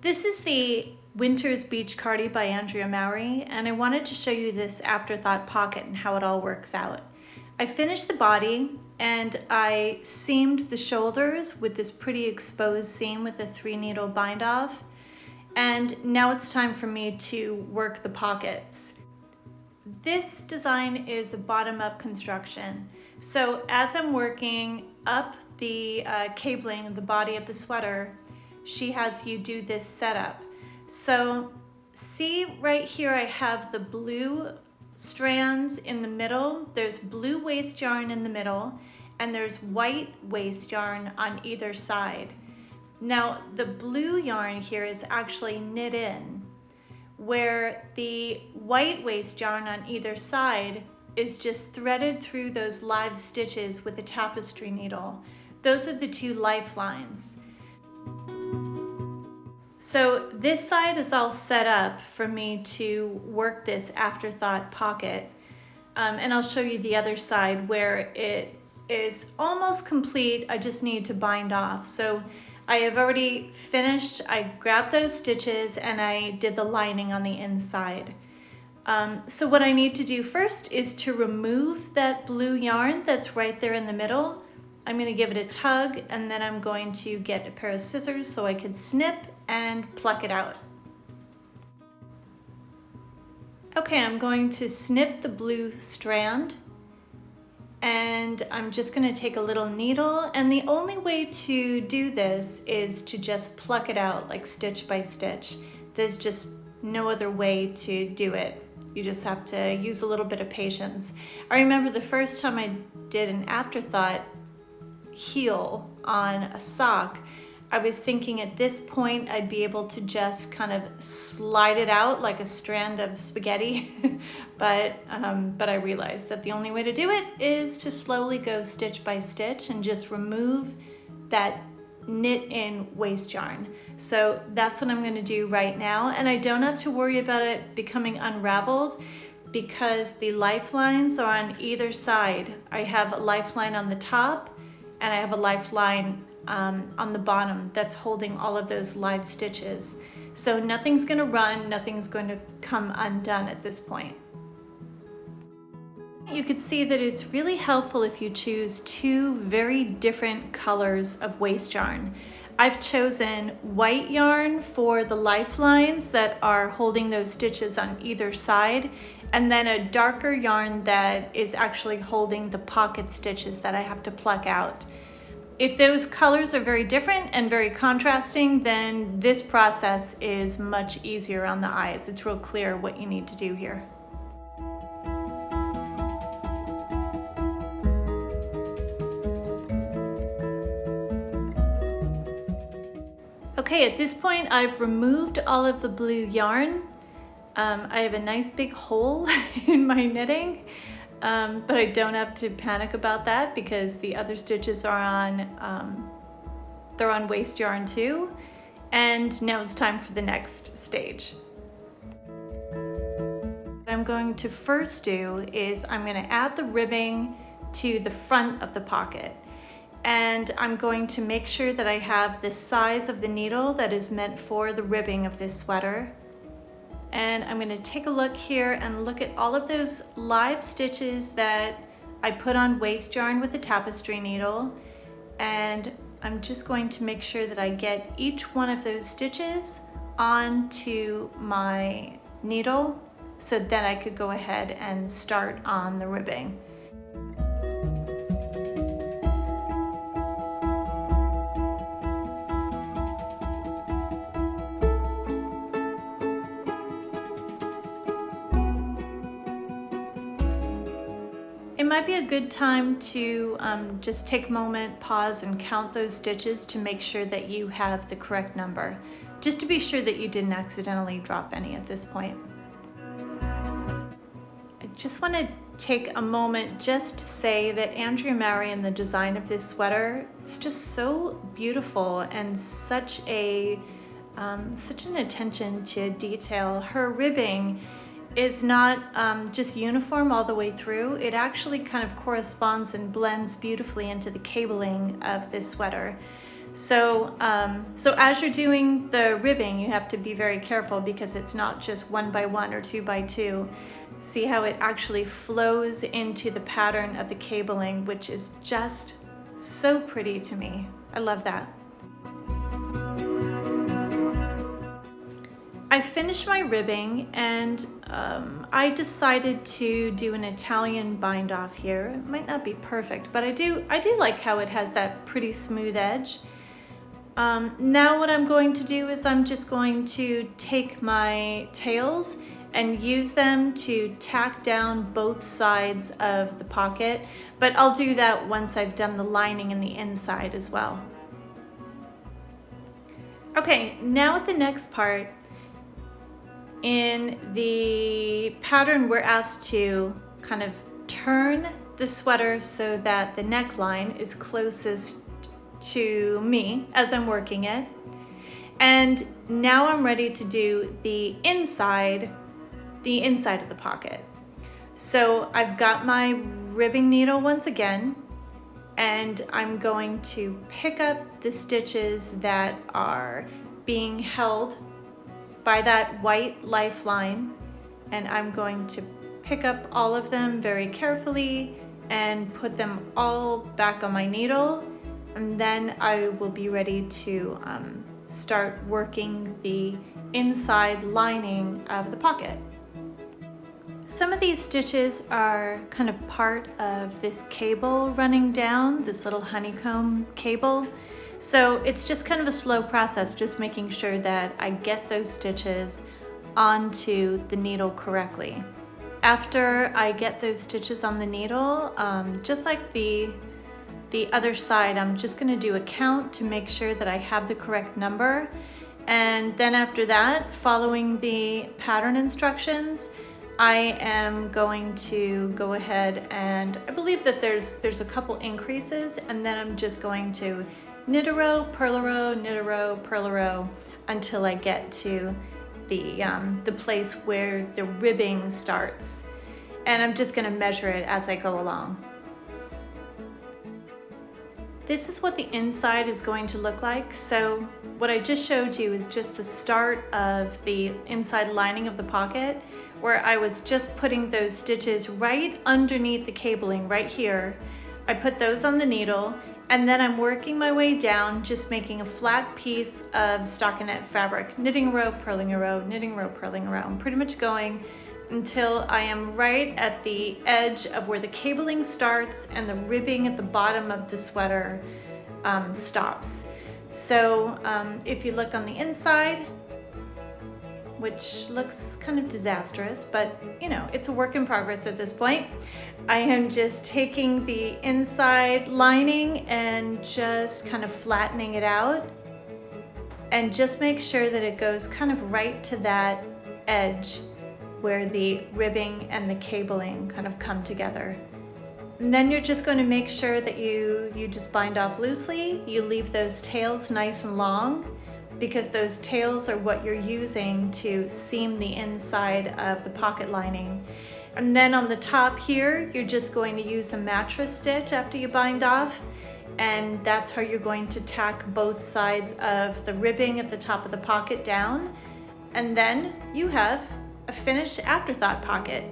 This is the Winter's Beach Cardi by Andrea Mowry, and I wanted to show you this Afterthought Pocket and how it all works out. I finished the body and I seamed the shoulders with this pretty exposed seam with a 3-needle bind off. And now it's time for me to work the pockets. This design is a bottom-up construction. So as I'm working up the cabling of the body of the sweater, she has you do this setup. So see right here, I have the blue strands in the middle. There's blue waste yarn in the middle, and there's white waste yarn on either side. Now the blue yarn here is actually knit in, where the white waste yarn on either side is just threaded through those live stitches with a tapestry needle. Those are the two lifelines. So this side is all set up for me to work this Afterthought Pocket. And I'll show you the other side where it is almost complete. I just need to bind off. So I have already finished. I grabbed those stitches and I did the lining on the inside. So what I need to do first is to remove that blue yarn that's right there in the middle. I'm going to give it a tug, and then I'm going to get a pair of scissors so I can snip and pluck it out. Okay, I'm going to snip the blue strand, and I'm just going to take a little needle, and the only way to do this is to just pluck it out like stitch by stitch. There's just no other way to do it. You just have to use a little bit of patience. I remember the first time I did an Afterthought heel on a sock, I was thinking at this point I'd be able to just kind of slide it out like a strand of spaghetti, but I realized that the only way to do it is to slowly go stitch by stitch and just remove that knit in waste yarn. So that's what I'm going to do right now, and I don't have to worry about it becoming unraveled because the lifelines are on either side. I have a lifeline on the top and I have a lifeline on the bottom that's holding all of those live stitches. So nothing's going to run, nothing's going to come undone at this point. You could see that it's really helpful if you choose two very different colors of waste yarn. I've chosen white yarn for the lifelines that are holding those stitches on either side, and then a darker yarn that is actually holding the pocket stitches that I have to pluck out. If those colors are very different and very contrasting, then this process is much easier on the eyes. It's real clear what you need to do here. Okay, at this point I've removed all of the blue yarn. I have a nice big hole in my knitting, but I don't have to panic about that because the other stitches are on, they're on waste yarn too. And now it's time for the next stage. What I'm going to first do is I'm going to add the ribbing to the front of the pocket. And I'm going to make sure that I have the size of the needle that is meant for the ribbing of this sweater. And I'm going to take a look here and look at all of those live stitches that I put on waste yarn with a tapestry needle. And I'm just going to make sure that I get each one of those stitches onto my needle so then I could go ahead and start on the ribbing. It might be a good time to just take a moment, pause, and count those stitches to make sure that you have the correct number, just to be sure that you didn't accidentally drop any at this point. I just want to take a moment just to say that Andrea Mowry and the design of this sweater, it's just so beautiful and such an attention to detail. Her ribbing is not just uniform all the way through. It actually kind of corresponds and blends beautifully into the cabling of this sweater. So, so as you're doing the ribbing, you have to be very careful because it's not just 1 by 1 or 2 by 2. See how it actually flows into the pattern of the cabling, which is just so pretty to me. I love that. I finished my ribbing and I decided to do an Italian bind off here. It might not be perfect, but I do like how it has that pretty smooth edge. Now what I'm going to do is I'm just going to take my tails and use them to tack down both sides of the pocket, but I'll do that once I've done the lining in the inside as well. Okay, now at the next part, in the pattern we're asked to kind of turn the sweater so that the neckline is closest to me as I'm working it. And now I'm ready to do the inside of the pocket. So I've got my ribbing needle once again, and I'm going to pick up the stitches that are being held by that white lifeline, and I'm going to pick up all of them very carefully and put them all back on my needle, and then I will be ready to start working the inside lining of the pocket. Some of these stitches are kind of part of this cable running down, this little honeycomb cable. So it's just kind of a slow process, just making sure that I get those stitches onto the needle correctly. After I get those stitches on the needle, just like the other side, I'm just going to do a count to make sure that I have the correct number. And then after that, following the pattern instructions, I am going to go ahead and I believe that there's a couple increases, and then I'm just going to knit a row, purl a row, knit a row, purl a row until I get to the place where the ribbing starts. And I'm just going to measure it as I go along. This is what the inside is going to look like. So what I just showed you is just the start of the inside lining of the pocket, where I was just putting those stitches right underneath the cabling right here. I put those on the needle, and then I'm working my way down, just making a flat piece of stockinette fabric, knitting a row, purling a row, knitting a row, purling a row. I'm pretty much going until I am right at the edge of where the cabling starts and the ribbing at the bottom of the sweater stops. So if you look on the inside, which looks kind of disastrous, but you know, it's a work in progress at this point. I am just taking the inside lining and just kind of flattening it out, and just make sure that it goes kind of right to that edge where the ribbing and the cabling kind of come together. And then you're just going to make sure that you just bind off loosely. You leave those tails nice and long, because those tails are what you're using to seam the inside of the pocket lining. And then on the top here, you're just going to use a mattress stitch after you bind off, and that's how you're going to tack both sides of the ribbing at the top of the pocket down. And then you have a finished Afterthought pocket.